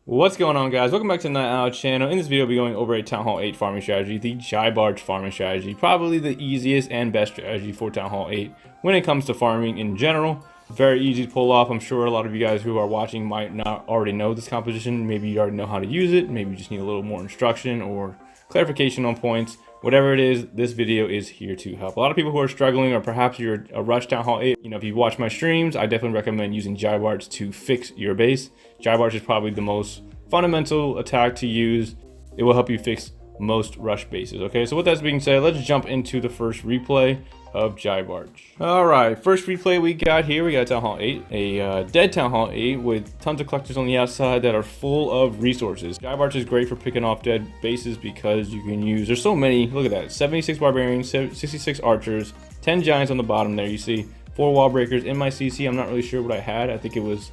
What's going on, guys? Welcome back to the Night Owl channel. In this video, I'll be going over a Town Hall 8 farming strategy, the GIBARCH farming strategy. Probably the easiest and best strategy for Town Hall 8 when it comes to farming in general. Very easy to pull off. I'm sure a lot of you guys who are watching might not already know this composition. Maybe you already know how to use it. Maybe you just need a little more instruction or clarification on points. Whatever it is, this video is here to help. A lot of people who are struggling, or perhaps you're a rush Town Hall 8, if you watch my streams, I definitely recommend using GIBARCH to fix your base. GIBARCH is probably the most fundamental attack to use. It will help you fix most rush bases. Okay, so with that being said, let's jump into the first replay of GIBARCH. All right, first replay we got here, we got Town Hall 8, a dead Town Hall 8 with tons of collectors on the outside that are full of resources. GIBARCH is great for picking off dead bases because you can use, there's so many, look at that, 76 barbarians, 66 archers, 10 giants on the bottom there. You see 4 wall breakers in my CC. I'm not really sure what I had. I think it was,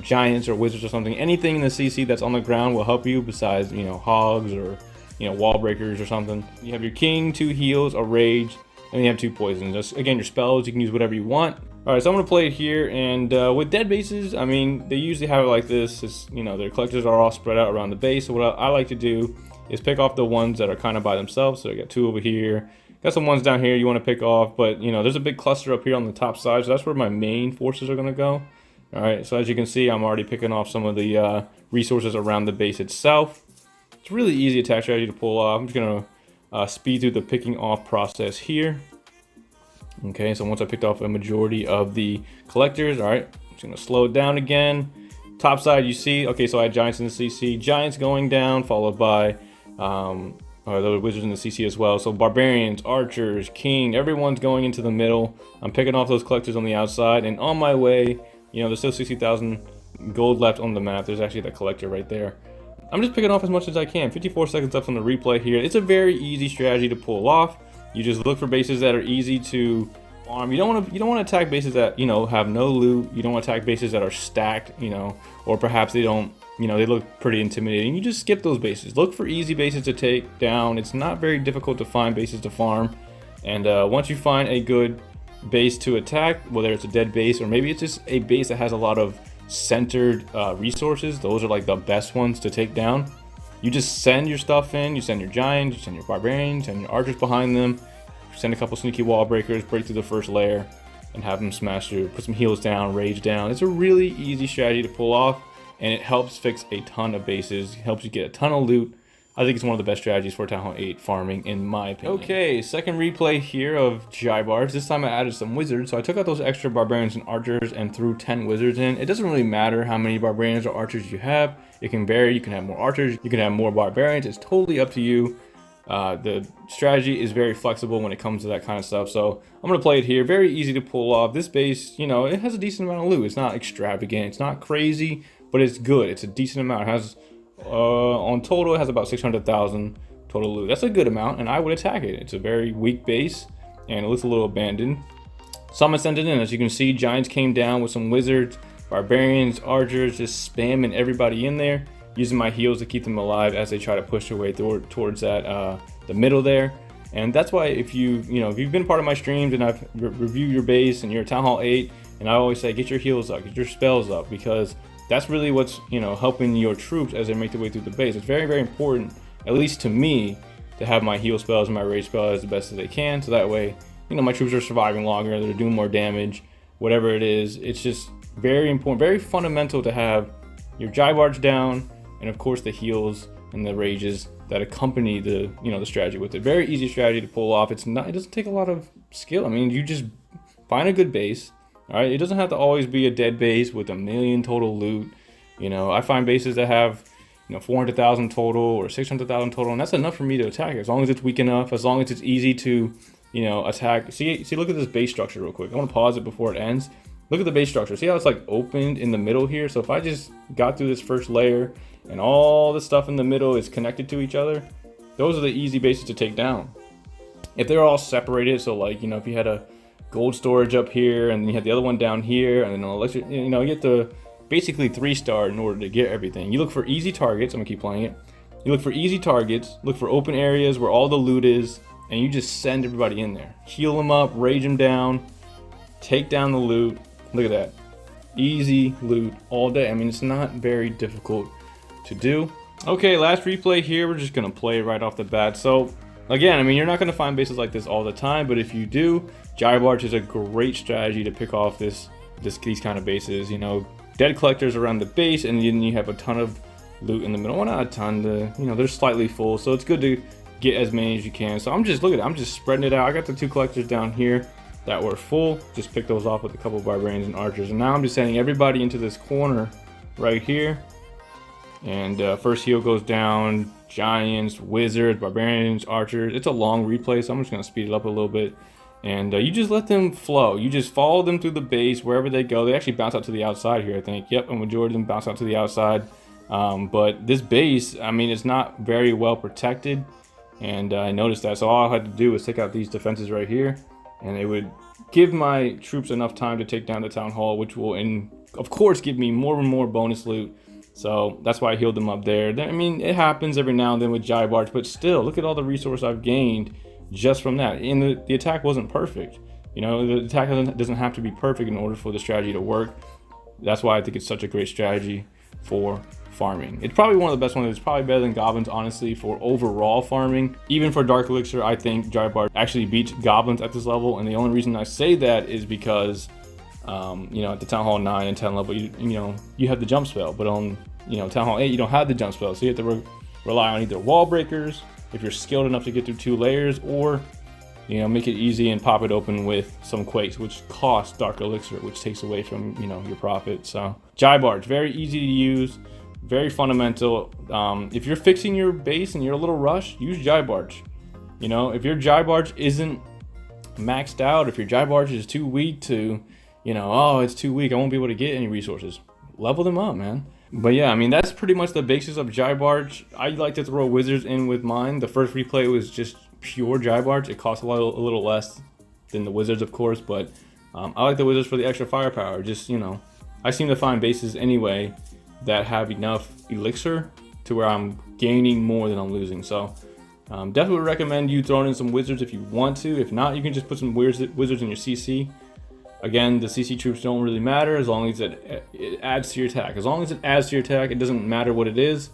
giants or wizards or something. Anything in the CC that's on the ground will help you besides, hogs or, wall breakers or something. You have your king, 2 heals, a rage, and you have 2 poisons. Just, again, your spells, you can use whatever you want. All right, so I'm gonna play it here, and with dead bases, I mean, they usually have it like this. It's, their collectors are all spread out around the base. So what I like to do is pick off the ones that are kind of by themselves. So I got 2 over here. Got some ones down here you want to pick off, but there's a big cluster up here on the top side, so that's where my main forces are gonna go. All right, so as you can see, I'm already picking off some of the resources around the base itself. It's a really easy attack strategy to pull off. I'm just gonna speed through the picking off process here. Okay, so once I picked off a majority of the collectors, all right, I'm just gonna slow it down again. Top side, you see, okay, so I had giants in the CC, giants going down, followed by the wizards in the CC as well. So barbarians, archers, king, everyone's going into the middle. I'm picking off those collectors on the outside, and on my way, there's still 60,000 gold left on the map. There's actually that collector right there. I'm just picking off as much as I can. 54 seconds left on the replay here. It's a very easy strategy to pull off. You just look for bases that are easy to farm. You don't want to attack bases that have no loot. You don't want to attack bases that are stacked, or perhaps they don't, they look pretty intimidating. You just skip those bases. Look for easy bases to take down. It's not very difficult to find bases to farm, and once you find a good base to attack, whether it's a dead base or maybe it's just a base that has a lot of centered resources, those are like the best ones to take down. You just send your stuff in. You send your giants, you send your barbarians, send your archers behind them, send a couple sneaky wall breakers, break through the first layer, and have them smash through. Put some heals down, rage down. It's a really easy strategy to pull off, and it helps fix a ton of bases. It helps you get a ton of loot. I think it's one of the best strategies for Town Hall 8 farming, in my opinion. Okay, second replay here of GIBARCH. This time I added some wizards. So I took out those extra barbarians and archers and threw 10 wizards in. It doesn't really matter how many barbarians or archers you have. It can vary. You can have more archers. You can have more barbarians. It's totally up to you. The strategy is very flexible when it comes to that kind of stuff. So I'm going to play it here. Very easy to pull off. This base, it has a decent amount of loot. It's not extravagant. It's not crazy, but it's good. It's a decent amount. It has... on total, it has about 600,000 total loot. That's a good amount, and I would attack it. It's a very weak base, and it looks a little abandoned. So I'm gonna send it in. As you can see, giants came down with some wizards, barbarians, archers, just spamming everybody in there, using my heals to keep them alive as they try to push their way towards that the middle there. And that's why if you've been part of my streams and I've reviewed your base and you're at Town Hall 8, and I always say get your heals up, get your spells up, because that's really what's helping your troops as they make their way through the base. It's very, very important, at least to me, to have my heal spells and my rage spells the best as they can, so that way my troops are surviving longer, they're doing more damage, whatever it is. It's just very important, very fundamental to have your GIBARCH down, and of course the heals and the rages that accompany the the strategy with it. Very easy strategy to pull off. It doesn't take a lot of skill. I mean, you just find a good base. All right, it doesn't have to always be a dead base with 1 million total loot. I find bases that have 400,000 total or 600,000 total, and that's enough for me to attack it, as long as it's weak enough, as long as it's easy to attack. See, look at this base structure real quick. I want to pause it before it ends. Look at the base structure. See how it's like opened in the middle here? So if I just got through this first layer and all the stuff in the middle is connected to each other, those are the easy bases to take down. If they're all separated, so like if you had a gold storage up here, and you had the other one down here, and then an electric, you get to basically 3-star in order to get everything. You look for easy targets. I'm gonna keep playing it. You look for easy targets, look for open areas where all the loot is, and you just send everybody in there. Heal them up, rage them down, take down the loot. Look at that. Easy loot all day. I mean, it's not very difficult to do. Okay, last replay here. We're just gonna play right off the bat. So again, I mean, you're not gonna find bases like this all the time, but if you do, GIBARCH is a great strategy to pick off these kind of bases. You know, dead collectors around the base, and then you have a ton of loot in the middle. Well, not a ton. They're slightly full, so it's good to get as many as you can. So I'm just spreading it out. I got the 2 collectors down here that were full. Just pick those off with a couple of barbarians and archers, and now I'm just sending everybody into this corner right here. And first heal goes down. Giants, wizards, barbarians, archers. It's a long replay, so I'm just gonna speed it up a little bit. And you just let them flow. You just follow them through the base wherever they go. They actually bounce out to the outside here, I think. Yep, a majority of them bounce out to the outside. But this base, I mean, it's not very well protected, and I noticed that. So all I had to do was take out these defenses right here, and it would give my troops enough time to take down the town hall, which will, of course, give me more and more bonus loot. So that's why I healed them up there. I mean, it happens every now and then with GIBARCH, but still, look at all the resource I've gained just from that. And the attack wasn't perfect. You know, the attack doesn't have to be perfect in order for the strategy to work. That's why I think it's such a great strategy for farming. It's probably one of the best ones. It's probably better than goblins, honestly, for overall farming. Even for Dark Elixir, I think GIBARCH actually beats goblins at this level. And the only reason I say that is because you know, at the Town Hall 9 and 10 level, you have the jump spell, but on, Town Hall 8, you don't have the jump spell, so you have to rely on either wall breakers, if you're skilled enough to get through 2 layers, or, make it easy and pop it open with some quakes, which costs Dark Elixir, which takes away from, your profit. So GIBARCH, very easy to use, very fundamental. If you're fixing your base and you're a little rushed, use GIBARCH. If your GIBARCH isn't maxed out, if your GIBARCH is too weak to, oh, it's too weak, I won't be able to get any resources, level them up, man. But yeah, I mean, that's pretty much the basis of GIBARCH. I like to throw wizards in with mine. The first replay was just pure GIBARCH. It costs a little less than the wizards, of course, but I like the wizards for the extra firepower. Just, I seem to find bases anyway that have enough elixir to where I'm gaining more than I'm losing. So definitely recommend you throwing in some wizards if you want to. If not, you can just put some wizards in your CC. Again, the CC troops don't really matter as long as it adds to your attack. As long as it adds to your attack, it doesn't matter what it is.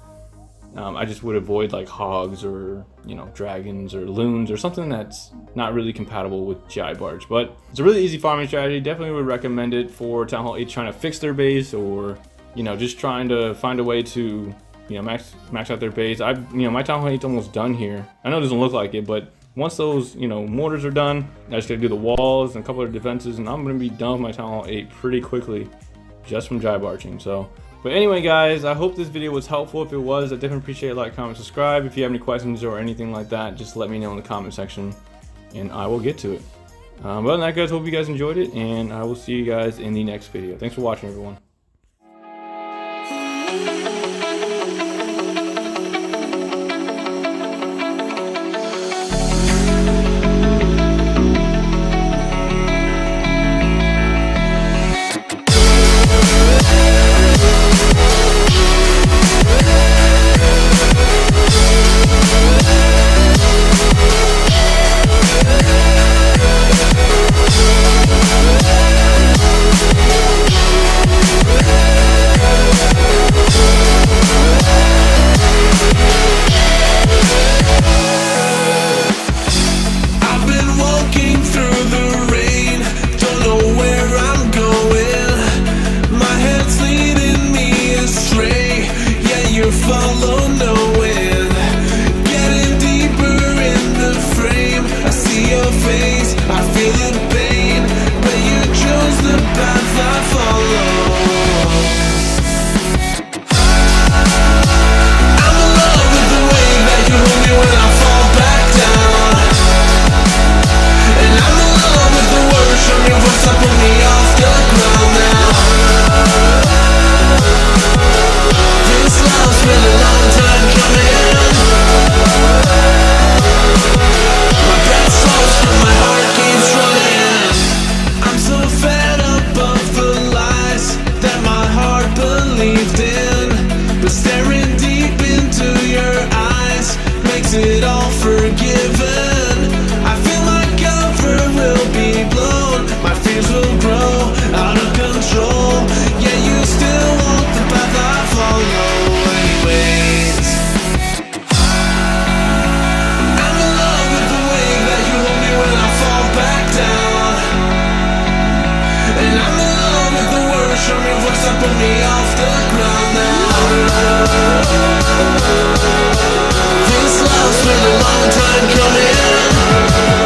I just would avoid like hogs or, dragons or loons or something that's not really compatible with GIBARCH. But it's a really easy farming strategy. Definitely would recommend it for Town Hall 8 trying to fix their base, or, just trying to find a way to, max out their base. My Town Hall 8's almost done here. I know it doesn't look like it, but once those, mortars are done, I just gotta do the walls and a couple of defenses, and I'm gonna be done with my Town Hall 8 pretty quickly, just from GIBARCHing. So, but anyway, guys, I hope this video was helpful. If it was, I definitely appreciate a like, comment, subscribe. If you have any questions or anything like that, just let me know in the comment section, and I will get to it. Other than that, guys, hope you guys enjoyed it, and I will see you guys in the next video. Thanks for watching, everyone. show me what's up, put me off the ground now. This love's been a long time coming.